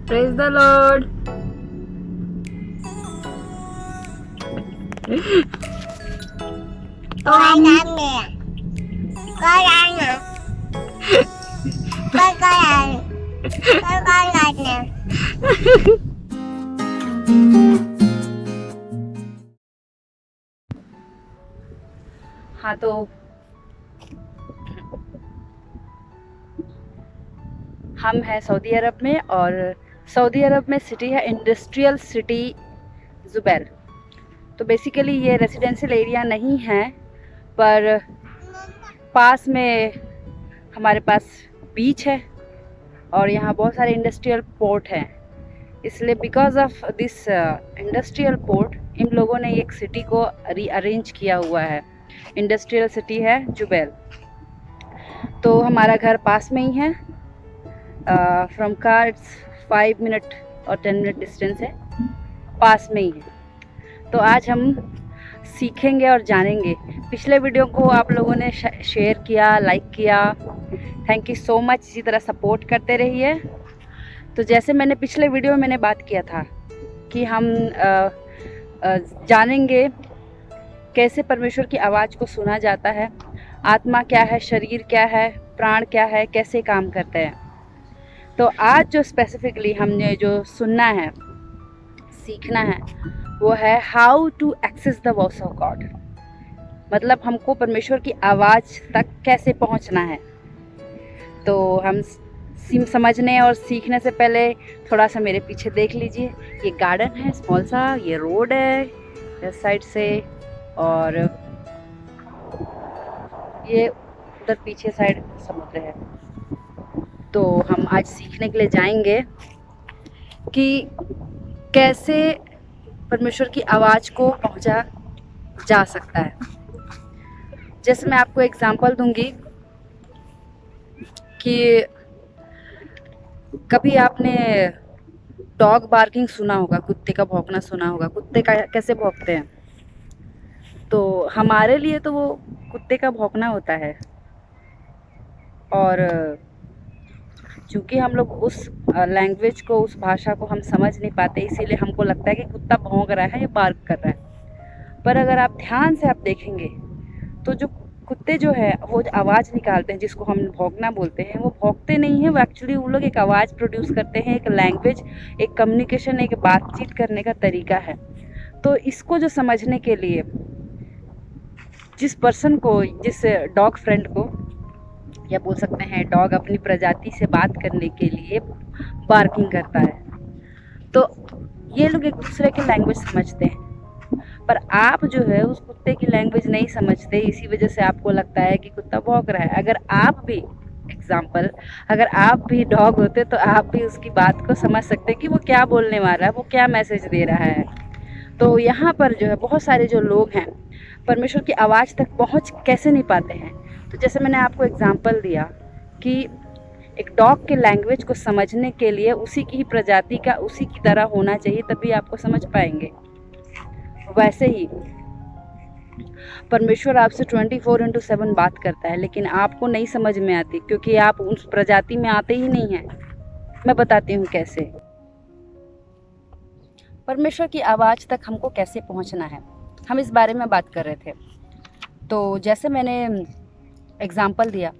Praise the Lord. Con làm nè. Con làm nè. Con làm. Con làm nè. हाँ तो हम हैं Saudi अरब में, और सऊदी अरब में सिटी है इंडस्ट्रियल सिटी जुबैल। तो बेसिकली ये रेजिडेंशियल एरिया नहीं है, पर पास में हमारे पास बीच है और यहाँ बहुत सारे इंडस्ट्रियल पोर्ट हैं। इसलिए because of this industrial port in लोगों ने एक सिटी को रीअरेंज किया हुआ है। इंडस्ट्रियल सिटी है जुबैल। तो हमारा घर पास में ही है। फ्रॉम कार 5 मिनट और 10 मिनट डिस्टेंस है, पास में ही है। तो आज हम सीखेंगे और जानेंगे। पिछले वीडियो को आप लोगों ने शेयर किया, लाइक किया, थैंक यू सो मच। इसी तरह सपोर्ट करते रहिए। तो जैसे मैंने पिछले वीडियो में मैंने बात किया था कि हम जानेंगे कैसे परमेश्वर की आवाज़ को सुना जाता है, आत्मा क्या है, शरीर क्या है, प्राण क्या है, कैसे काम करते हैं। तो आज जो स्पेसिफिकली हमने जो सुनना है, सीखना है, वो है how to access the voice of God. मतलब हमको परमेश्वर की आवाज़ तक कैसे पहुंचना है। तो हम समझने और सीखने से पहले थोड़ा सा मेरे पीछे देख लीजिए। ये गार्डन है स्मॉल सा, ये रोड है इस साइड से, और ये उधर पीछे साइड समुद्र है। तो हम आज सीखने के लिए जाएंगे कि कैसे परमेश्वर की आवाज़ को पहुंचा जा सकता है। जैसे मैं आपको एग्जांपल दूंगी कि कभी आपने डॉग बार्किंग सुना होगा, कुत्ते का भौंकना सुना होगा। कुत्ते का कैसे भौंकते हैं? तो हमारे लिए तो वो कुत्ते का भौंकना होता है, और चूँकि हम लोग उस लैंग्वेज को, उस भाषा को हम समझ नहीं पाते, इसीलिए हमको लगता है कि कुत्ता भौंक रहा है या बार्क कर रहा है। पर अगर आप ध्यान से आप देखेंगे तो जो कुत्ते जो है वो आवाज़ निकालते हैं, जिसको हम भौंकना बोलते हैं, वो भौंकते नहीं हैं। वो एक्चुअली वो लोग एक आवाज़ प्रोड्यूस करते हैं, एक लैंग्वेज, एक कम्युनिकेशन, एक बातचीत करने का तरीका है। तो इसको जो समझने के लिए जिस पर्सन को, जिस डॉग फ्रेंड को, या बोल सकते हैं डॉग अपनी प्रजाति से बात करने के लिए बार्किंग करता है, तो ये लोग एक दूसरे की लैंग्वेज समझते हैं। पर आप जो है उस कुत्ते की लैंग्वेज नहीं समझते, इसी वजह से आपको लगता है कि कुत्ता भौंक रहा है। अगर आप भी एग्जाम्पल, अगर आप भी डॉग होते तो आप भी उसकी बात को समझ सकते कि वो क्या बोलने वाला है, वो क्या मैसेज दे रहा है। तो यहाँ पर जो है बहुत सारे जो लोग हैं परमेश्वर की आवाज़ तक पहुँच कैसे नहीं पाते हैं। तो जैसे मैंने आपको एग्जाम्पल दिया कि एक डॉग के लैंग्वेज को समझने के लिए उसी की ही प्रजाति का, उसी की तरह होना चाहिए, तभी आपको समझ पाएंगे। वैसे ही परमेश्वर आपसे 24/7 बात करता है, लेकिन आपको नहीं समझ में आती क्योंकि आप उस प्रजाति में आते ही नहीं हैं। मैं बताती हूँ कैसे। परमेश्वर की आवाज़ तक हमको कैसे पहुँचना है, हम इस बारे में बात कर रहे थे। तो जैसे मैंने एग्जाम्पल दिया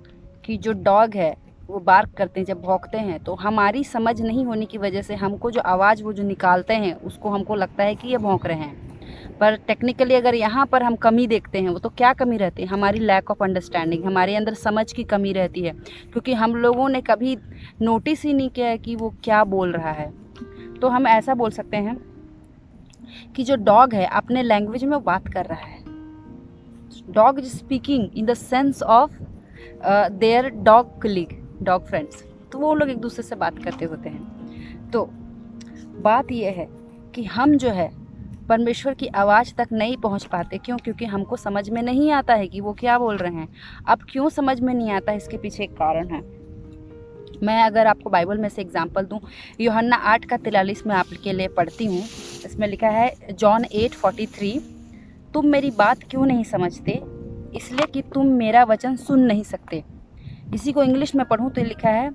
कि जो डॉग है वो बार्क करते हैं, जब भौंकते हैं, तो हमारी समझ नहीं होने की वजह से हमको जो आवाज़ वो जो निकालते हैं उसको हमको लगता है कि ये भौंक रहे हैं। पर टेक्निकली अगर यहाँ पर हम कमी देखते हैं, वो तो क्या कमी रहती है? हमारी लैक ऑफ अंडरस्टैंडिंग, हमारे अंदर समझ की कमी रहती है, क्योंकि हम लोगों ने कभी नोटिस ही नहीं किया है कि वो क्या बोल रहा है। तो हम ऐसा बोल सकते हैं कि जो डॉग है अपने लैंग्वेज में बात कर रहा है। Dog is speaking in the sense of their dog colleague, dog friends. तो वो लोग एक दूसरे से बात करते होते हैं। तो बात यह है कि हम जो है परमेश्वर की आवाज़ तक नहीं पहुंच पाते। क्यों? क्योंकि हमको समझ में नहीं आता है कि वो क्या बोल रहे हैं। अब क्यों समझ में नहीं आता है, इसके पीछे एक कारण है। मैं अगर आपको बाइबल में से एग्जांपल दूं, यूहन्ना 8:43 में आपके लिए पढ़ती हूँ। इसमें लिखा है जॉन 8:43, तुम मेरी बात क्यों नहीं समझते? इसलिए कि तुम मेरा वचन सुन नहीं सकते। इसी को इंग्लिश में पढ़ूँ तो लिखा है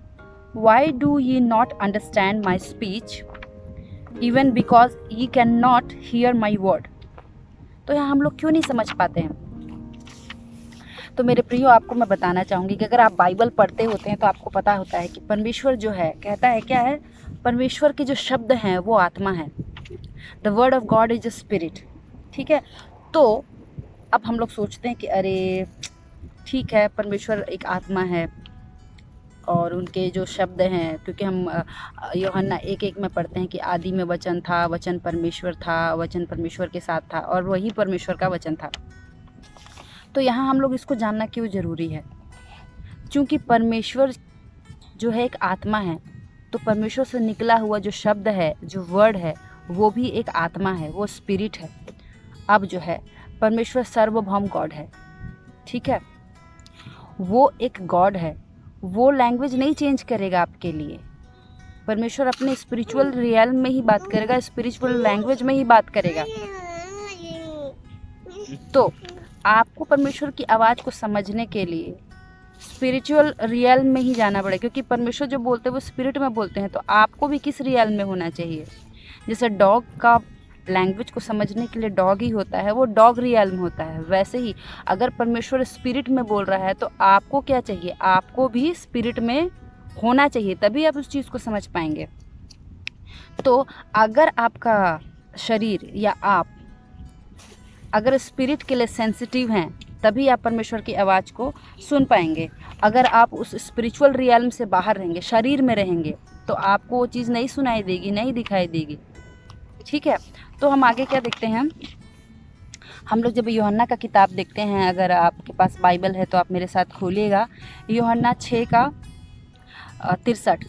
Why do ye not understand my speech, even because ye cannot hear my word? तो यहाँ हम लोग क्यों नहीं समझ पाते हैं? तो मेरे प्रियो, आपको मैं बताना चाहूँगी कि अगर आप बाइबल पढ़ते होते हैं तो आपको पता होता है कि परमेश्वर जो है कहता है क्या है, परमेश्वर के जो शब्द हैं वो आत्मा है। The word of God is a spirit. ठीक है, तो अब हम लोग सोचते हैं कि अरे ठीक है, परमेश्वर एक आत्मा है और उनके जो शब्द हैं, क्योंकि हम यूहन्ना 1:1 में पढ़ते हैं कि आदि में वचन था, वचन परमेश्वर था, वचन परमेश्वर के साथ था और वही परमेश्वर का वचन था। तो यहाँ हम लोग इसको जानना क्यों ज़रूरी है? क्योंकि परमेश्वर जो है एक आत्मा है, तो परमेश्वर से निकला हुआ जो शब्द है, जो वर्ड है, वो भी एक आत्मा है, वो स्पिरिट है। अब जो है परमेश्वर सर्वभौम गॉड है। ठीक है, वो एक गॉड है, वो लैंग्वेज नहीं चेंज करेगा आपके लिए। परमेश्वर अपने स्पिरिचुअल रियल्म में ही बात करेगा, स्पिरिचुअल लैंग्वेज में ही बात करेगा। तो आपको परमेश्वर की आवाज़ को समझने के लिए स्पिरिचुअल रियल्म में ही जाना पड़ेगा, क्योंकि परमेश्वर जो बोलते हैं वो स्पिरिट में बोलते हैं। तो आपको भी किस रियल्म में होना चाहिए? जैसे डॉग का लैंग्वेज को समझने के लिए डॉग ही होता है, वो डॉग रियल्म होता है। वैसे ही अगर परमेश्वर स्पिरिट में बोल रहा है तो आपको क्या चाहिए? आपको भी स्पिरिट में होना चाहिए, तभी आप उस चीज़ को समझ पाएंगे। तो अगर आपका शरीर या आप अगर स्पिरिट के लिए सेंसिटिव हैं, तभी आप परमेश्वर की आवाज़ को सुन पाएंगे। अगर आप उस स्पिरिचुअल रियल्म से बाहर रहेंगे, शरीर में रहेंगे, तो आपको वो चीज़ नहीं सुनाई देगी, नहीं दिखाई देगी। ठीक है, तो हम आगे क्या देखते हैं? हम लोग जब यूहन्ना का किताब देखते हैं, अगर आपके पास बाइबल है तो आप मेरे साथ खोलिएगा, यूहन्ना 6:63,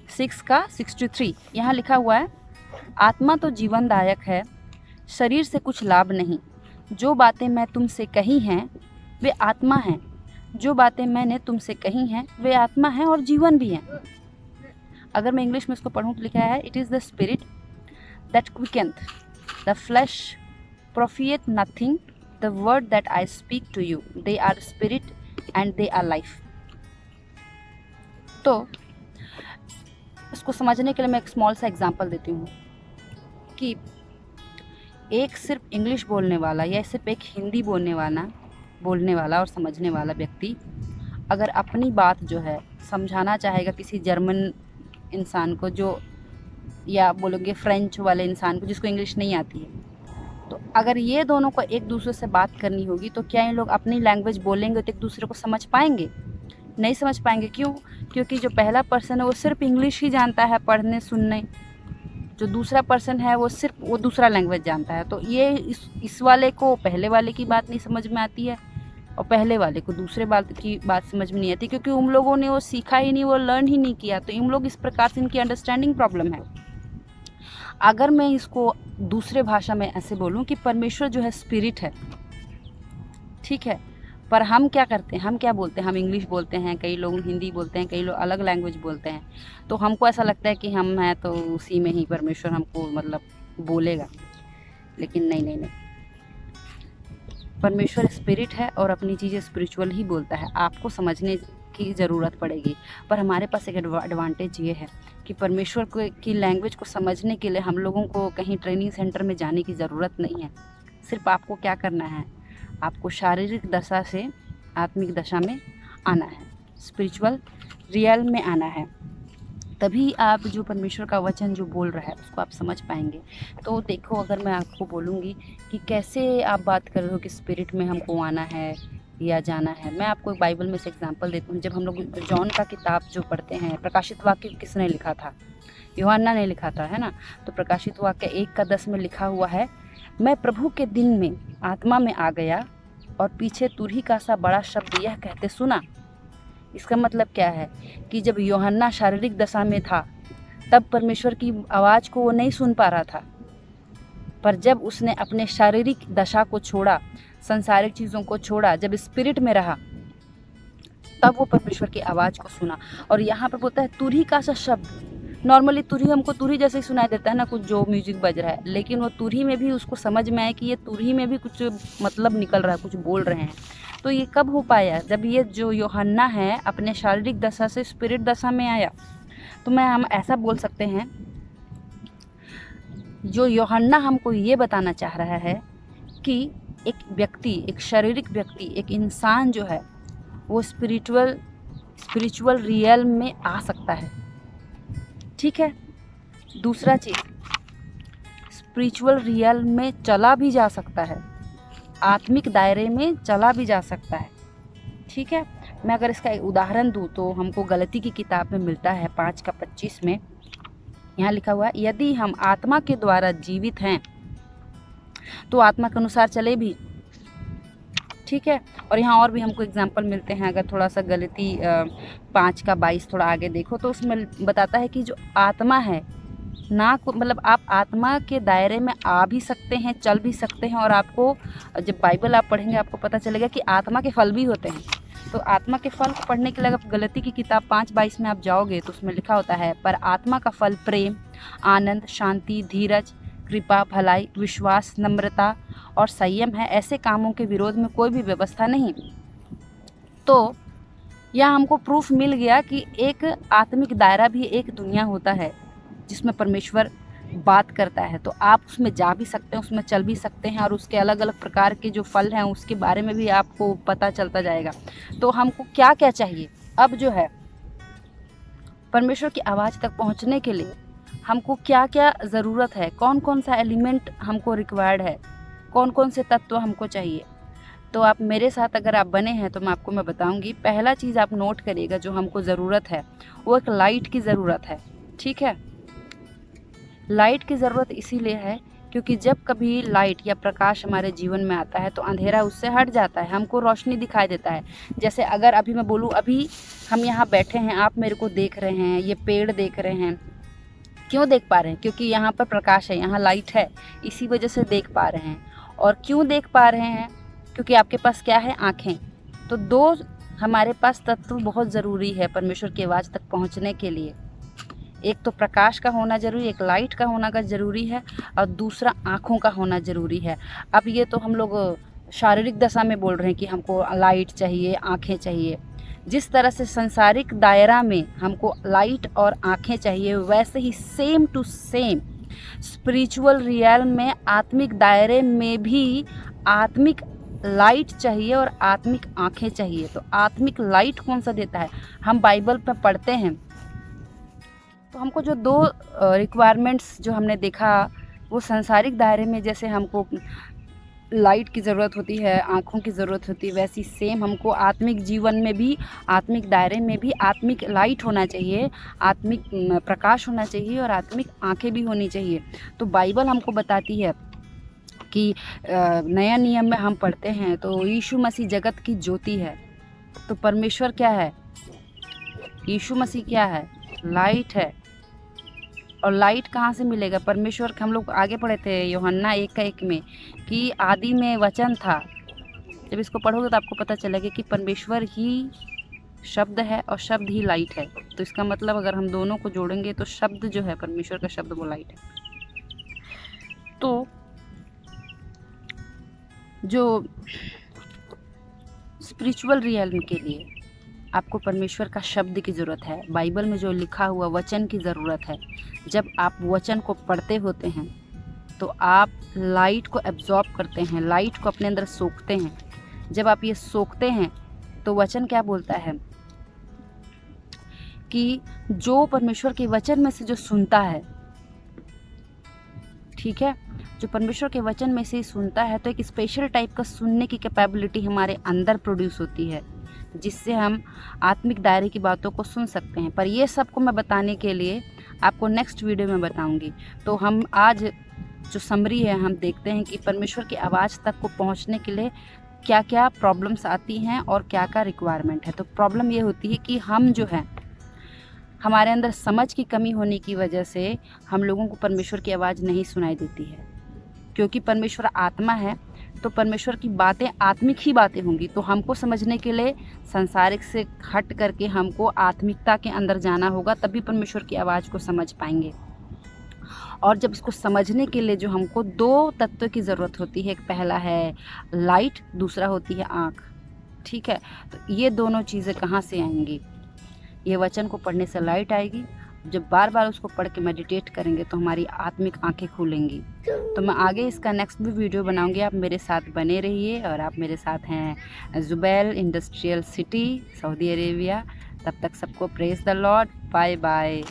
6:63। यहाँ लिखा हुआ है, आत्मा तो जीवनदायक है, शरीर से कुछ लाभ नहीं। जो बातें मैं तुमसे कही हैं वे आत्मा हैं, जो बातें मैंने तुमसे कही हैं वे आत्मा हैं और जीवन भी हैं। अगर मैं इंग्लिश में इसको पढ़ूँ तो लिखा है, it is the spirit that quickeneth, the flesh profiteth nothing, the word that I speak to you, they are spirit and they are life। तो इसको समझने के लिए मैं एक स्मॉल सा एग्जांपल देती हूँ कि एक सिर्फ इंग्लिश बोलने वाला या सिर्फ एक हिंदी बोलने वाला और समझने वाला व्यक्ति अगर अपनी बात जो है समझाना चाहेगा किसी जर्मन इंसान को, जो या बोलोगे फ्रेंच वाले इंसान को जिसको इंग्लिश नहीं आती है, तो अगर ये दोनों को एक दूसरे से बात करनी होगी तो क्या ये लोग अपनी लैंग्वेज बोलेंगे तो एक दूसरे को समझ पाएंगे? नहीं समझ पाएंगे। क्यों? क्योंकि जो पहला पर्सन है वो सिर्फ इंग्लिश ही जानता है पढ़ने सुनने, जो दूसरा पर्सन है वो सिर्फ वो दूसरा लैंग्वेज जानता है। तो ये इस वाले को पहले वाले की बात नहीं समझ में आती है और पहले वाले को दूसरे बात की बात समझ में नहीं आती, क्योंकि उन लोगों ने वो सीखा ही नहीं, वो लर्न ही नहीं किया। तो इन लोग इस प्रकार से इनकी अंडरस्टैंडिंग प्रॉब्लम है। अगर मैं इसको दूसरे भाषा में ऐसे बोलूं कि परमेश्वर जो है स्पिरिट है, ठीक है, पर हम क्या करते हैं, हम क्या बोलते हैं? हम इंग्लिश बोलते हैं, कई लोग हिंदी बोलते हैं, कई लोग अलग लैंग्वेज बोलते हैं। तो हमको ऐसा लगता है कि हम हैं तो उसी में ही परमेश्वर हमको मतलब बोलेगा, लेकिन नहीं नहीं नहीं, परमेश्वर स्पिरिट है और अपनी चीज़ें स्पिरिचुअल ही बोलता है। आपको समझने की ज़रूरत पड़ेगी, पर हमारे पास एक एडवांटेज ये है कि परमेश्वर की लैंग्वेज को समझने के लिए हम लोगों को कहीं ट्रेनिंग सेंटर में जाने की ज़रूरत नहीं है। सिर्फ आपको क्या करना है, आपको शारीरिक दशा से आत्मिक दशा में आना है, स्पिरिचुअल रियल में आना है, तभी आप जो परमेश्वर का वचन जो बोल रहा है उसको आप समझ पाएंगे। तो देखो, अगर मैं आपको बोलूँगी कि कैसे आप बात कर रहे हो कि स्पिरिट में हमको आना है या जाना है, मैं आपको एक बाइबल में से एग्जांपल देती हूँ। जब हम लोग जॉन का किताब जो पढ़ते हैं, प्रकाशित वाक्य किसने लिखा था? यूहन्ना ने लिखा था, है ना। तो प्रकाशित वाक्य 1:10 में लिखा हुआ है, मैं प्रभु के दिन में आत्मा में आ गया और पीछे तुरही का सा बड़ा शब्द यह कहते सुना। इसका मतलब क्या है कि जब यूहन्ना शारीरिक दशा में था तब परमेश्वर की आवाज़ को वो नहीं सुन पा रहा था, पर जब उसने अपने शारीरिक दशा को छोड़ा, संसारिक चीज़ों को छोड़ा, जब स्पिरिट में रहा, तब वो परमेश्वर की आवाज़ को सुना। और यहाँ पर बोलता है तुरही का सा शब्द, नॉर्मली तुरही हमको तुरही जैसे ही सुनाई देता है ना, कुछ जो म्यूजिक बज रहा है, लेकिन वो तुरही में भी उसको समझ में आए कि ये तुरही में भी कुछ मतलब निकल रहा है, कुछ बोल रहे हैं। तो ये कब हो पाया? जब ये जो यूहन्ना है अपने शारीरिक दशा से स्पिरिट दशा में आया। तो हम ऐसा बोल सकते हैं, जो यूहन्ना हमको ये बताना चाह रहा है कि एक व्यक्ति, एक शारीरिक व्यक्ति, एक इंसान जो है वो स्पिरिचुअल रियल में आ सकता है। ठीक है। दूसरा चीज़, स्पिरिचुअल रियल में चला भी जा सकता है, आत्मिक दायरे में चला भी जा सकता है। ठीक है। मैं अगर इसका एक उदाहरण दूँ तो हमको गलती की किताब में मिलता है 5:25 में, यहाँ लिखा हुआ है, यदि हम आत्मा के द्वारा जीवित हैं तो आत्मा के अनुसार चले भी। ठीक है। और यहाँ और भी हमको एग्जाम्पल मिलते हैं। अगर थोड़ा सा गलती 5:22 थोड़ा आगे देखो तो उसमें बताता है कि जो आत्मा है ना, मतलब आप आत्मा के दायरे में आ भी सकते हैं, चल भी सकते हैं। और आपको जब बाइबल आप पढ़ेंगे आपको पता चलेगा कि आत्मा के फल भी होते हैं। तो आत्मा के फल को पढ़ने के लिए अगर गलती की किताब 5:22 में आप जाओगे तो उसमें लिखा होता है, पर आत्मा का फल प्रेम, आनंद, शांति, धीरज, कृपा, भलाई, विश्वास, नम्रता और संयम है। ऐसे कामों के विरोध में कोई भी व्यवस्था नहीं। तो यह हमको प्रूफ मिल गया कि एक आत्मिक दायरा भी एक दुनिया होता है जिसमें परमेश्वर बात करता है। तो आप उसमें जा भी सकते हैं, उसमें चल भी सकते हैं, और उसके अलग अलग प्रकार के जो फल हैं उसके बारे में भी आपको पता चलता जाएगा। तो हमको क्या क्या चाहिए अब जो है परमेश्वर की आवाज़ तक पहुंचने के लिए, हमको क्या क्या ज़रूरत है, कौन कौन सा एलिमेंट हमको रिक्वायर्ड है, कौन कौन से तत्व हमको चाहिए। तो आप मेरे साथ अगर आप बने हैं तो मैं बताऊंगी। पहला चीज़ आप नोट करिएगा जो हमको ज़रूरत है, वो एक लाइट की ज़रूरत है। ठीक है। लाइट की ज़रूरत इसीलिए है क्योंकि जब कभी लाइट या प्रकाश हमारे जीवन में आता है तो अंधेरा उससे हट जाता है, हमको रोशनी दिखाई देता है। जैसे अगर अभी मैं बोलूँ, अभी हम यहाँ बैठे हैं, आप मेरे को देख रहे हैं, ये पेड़ देख रहे हैं, क्यों देख पा रहे हैं? क्योंकि यहाँ पर प्रकाश है, यहाँ लाइट है, इसी वजह से देख पा रहे हैं। और क्यों देख पा रहे हैं? क्योंकि आपके पास क्या है? आँखें। तो दो हमारे पास तत्व बहुत ज़रूरी है परमेश्वर की आवाज़ तक पहुँचने के लिए। एक तो प्रकाश का होना ज़रूरी, एक लाइट का होना का ज़रूरी है, और दूसरा आँखों का होना ज़रूरी है। अब ये तो हम लोग शारीरिक दशा में बोल रहे हैं कि हमको लाइट चाहिए, आँखें चाहिए। जिस तरह से सांसारिक दायरा में हमको लाइट और आँखें चाहिए, वैसे ही same to same spiritual real में, आत्मिक दायरे में भी आत्मिक लाइट चाहिए और आत्मिक आँखें चाहिए। तो आत्मिक लाइट कौन सा देता है? हम बाइबल पर पढ़ते हैं तो हमको जो दो रिक्वायरमेंट्स जो हमने देखा, वो सांसारिक दायरे में जैसे हमको लाइट की ज़रूरत होती है, आँखों की ज़रूरत होती है, वैसी सेम हमको आत्मिक जीवन में भी, आत्मिक दायरे में भी आत्मिक लाइट होना चाहिए, आत्मिक प्रकाश होना चाहिए और आत्मिक आँखें भी होनी चाहिए। तो बाइबल हमको बताती है कि नया नियम में हम पढ़ते हैं तो यीशु मसीह जगत की ज्योति है। तो परमेश्वर क्या है? यीशु मसीह क्या है? लाइट है। और लाइट कहाँ से मिलेगा? परमेश्वर हम लोग आगे पढ़े थे यूहन्ना 1:1 में कि आदि में वचन था। जब इसको पढ़ोगे तो आपको पता चलेगा कि परमेश्वर ही शब्द है और शब्द ही लाइट है। तो इसका मतलब अगर हम दोनों को जोड़ेंगे तो शब्द जो है, परमेश्वर का शब्द, वो लाइट है। तो जो स्पिरिचुअल रियल्म के लिए आपको परमेश्वर का शब्द की ज़रूरत है, बाइबल में जो लिखा हुआ वचन की ज़रूरत है। जब आप वचन को पढ़ते होते हैं तो आप लाइट को एब्जॉर्ब करते हैं, लाइट को अपने अंदर सोखते हैं। जब आप ये सोखते हैं तो वचन क्या बोलता है कि जो परमेश्वर के वचन में से जो सुनता है, ठीक है, जो परमेश्वर के वचन में से ही सुनता है, तो एक स्पेशल टाइप का सुनने की कैपेबिलिटी हमारे अंदर प्रोड्यूस होती है, जिससे हम आत्मिक दायरे की बातों को सुन सकते हैं। पर ये सब को मैं बताने के लिए आपको नेक्स्ट वीडियो में बताऊंगी। तो हम आज जो समरी है, हम देखते हैं कि परमेश्वर की आवाज़ तक को पहुंचने के लिए क्या क्या प्रॉब्लम्स आती हैं और क्या क्या रिक्वायरमेंट है। तो प्रॉब्लम ये होती है कि हम जो है, हमारे अंदर समझ की कमी होने की वजह से हम लोगों को परमेश्वर की आवाज़ नहीं सुनाई देती है, क्योंकि परमेश्वर आत्मा है। तो परमेश्वर की बातें आत्मिक ही बातें होंगी। तो हमको समझने के लिए सांसारिक से हट करके हमको आत्मिकता के अंदर जाना होगा, तभी परमेश्वर की आवाज़ को समझ पाएंगे। और जब इसको समझने के लिए जो हमको 2 तत्व की ज़रूरत होती है, एक पहला है लाइट, दूसरा होती है आँख, ठीक है। तो ये दोनों चीज़ें कहाँ से आएंगी? ये वचन को पढ़ने से लाइट आएगी। जब बार बार उसको पढ़ के मेडिटेट करेंगे तो हमारी आत्मिक आंखें खुलेंगी। तो मैं आगे इसका नेक्स्ट भी वीडियो बनाऊंगी, आप मेरे साथ बने रहिए। और आप मेरे साथ हैं Jubail industrial city, Saudi Arabia. तब तक सबको praise the Lord, bye bye.